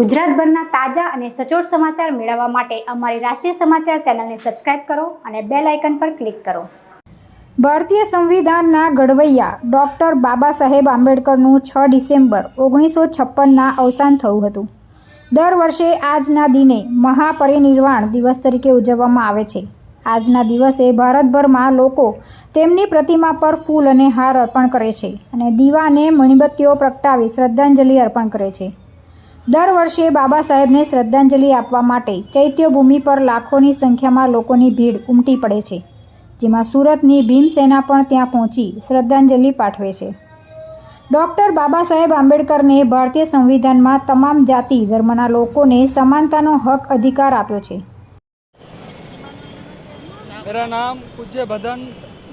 ગુજરાતભરના તાજા અને સચોટ સમાચાર મેળવવા માટે અમારી રાષ્ટ્રીય સમાચાર ચેનલને સબસ્ક્રાઇબ કરો અને બેલ આઇકન પર ક્લિક કરો। ભારતીય સંવિધાનના ઘડવૈયા ડૉક્ટર બાબા સાહેબ આંબેડકરનું 6 ડિસેમ્બર 1956ના અવસાન થયું હતું। દર વર્ષે આજના દિને મહાપરિનિર્વાણ દિવસ તરીકે ઉજવવામાં આવે છે। આજના દિવસે ભારતભરમાં લોકો તેમની પ્રતિમા પર ફૂલ અને હાર અર્પણ કરે છે અને દીવા અને મીણબત્તીઓ પ્રગટાવી શ્રદ્ધાંજલિ અર્પણ કરે છે। દર વર્ષે બાબા સાહેબને શ્રદ્ધાંજલિ આપવા માટે ચૈત્યભૂમિ પર લાખોની સંખ્યામાં લોકોની ભીડ ઉમટી પડે છે, જેમાં સુરતની ભીમસેના પણ ત્યાં પહોંચી શ્રદ્ધાંજલિ પાઠવે છે। ડૉક્ટર બાબા સાહેબ આંબેડકરને ભારતીય સંવિધાનમાં તમામ જાતિ ધર્મના લોકોને સમાનતાનો હક અધિકાર આપ્યો છે। मेरा नाम पूज्य भदन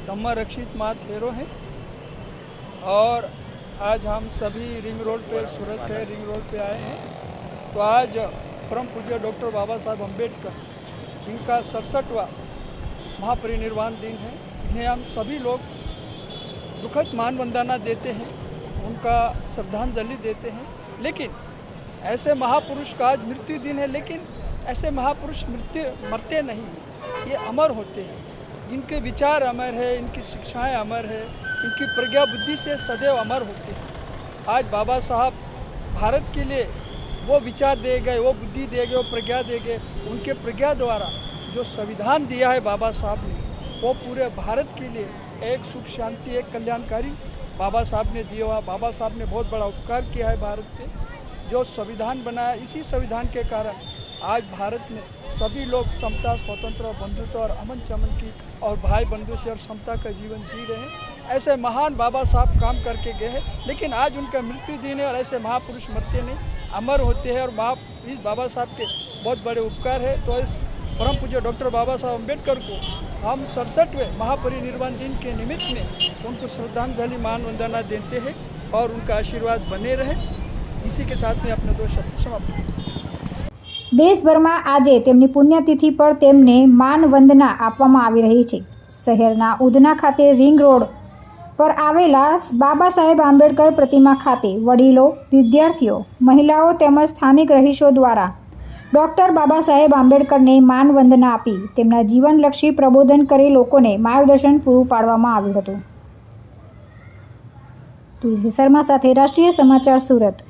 धम्म रक्षित माथेरो है और आज हम सभी रिंग रोड पे सूरत से रिंग रोड पे आए हैं। तो आज परम पूज्य डॉक्टर बाबा साहब अम्बेडकर इनका 67वां महापरिनिर्वाण दिन है। इन्हें हम सभी लोग दुखद मान वंदना देते हैं, उनका श्रद्धांजलि देते हैं। लेकिन ऐसे महापुरुष का आज मृत्यु दिन है, लेकिन ऐसे महापुरुष मरते नहीं हैं, ये अमर होते हैं। इनके विचार अमर है, इनकी शिक्षाएं अमर है, इनकी प्रज्ञा बुद्धि से सदैव अमर होते हैं। आज बाबा साहब भारत के लिए वो विचार दे गए, वो बुद्धि दे गए, वो प्रज्ञा दे गए। उनके प्रज्ञा द्वारा जो संविधान दिया है बाबा साहब ने, वो पूरे भारत के लिए एक सुख शांति, एक कल्याणकारी बाबा साहब ने दिया हुआ। बाबा साहब ने बहुत बड़ा उपकार किया है भारत पे। जो संविधान बनाया, इसी संविधान के कारण आज भारत में सभी लोग समता, स्वतंत्र, बंधुत्व और अमन चमन की और भाई बंधु से और समता का जीवन जी रहे हैं। ऐसे महान बाबा साहब काम करके गए हैं, लेकिन आज उनका मृत्यु दिन है और ऐसे महापुरुष मरते नहीं, अमर होते हैं। और इस बाबा साहब के बहुत बड़े उपकार है। तो इस परम पूज्य डॉक्टर बाबा साहब अम्बेडकर को हम 67वें महापरिनिर्वाण दिन के निमित्त में उनको श्रद्धांजलि मान वंदना देते हैं और उनका आशीर्वाद बने रहे। इसी के साथ में अपने 2 शब्द समाप्त करते हैं। દેશભરમાં આજે તેમની પુણ્યતિથિ પર તેમને માન વંદના આપવામાં આવી રહી છે। શહેરના ઉધના ખાતે રિંગ રોડ પર આવેલા બાબા સાહેબ આંબેડકર પ્રતિમા ખાતે વડીલો, વિદ્યાર્થીઓ, મહિલાઓ તેમજ સ્થાનિક રહીશો દ્વારા ડૉક્ટર બાબા સાહેબ આંબેડકરને માન વંદના આપી તેમના જીવનલક્ષી પ્રબોધન કરી લોકોને માર્ગદર્શન પૂરું પાડવામાં આવ્યું હતું। તુલસી શર્મા સાથે રાષ્ટ્રીય સમાચાર સુરત।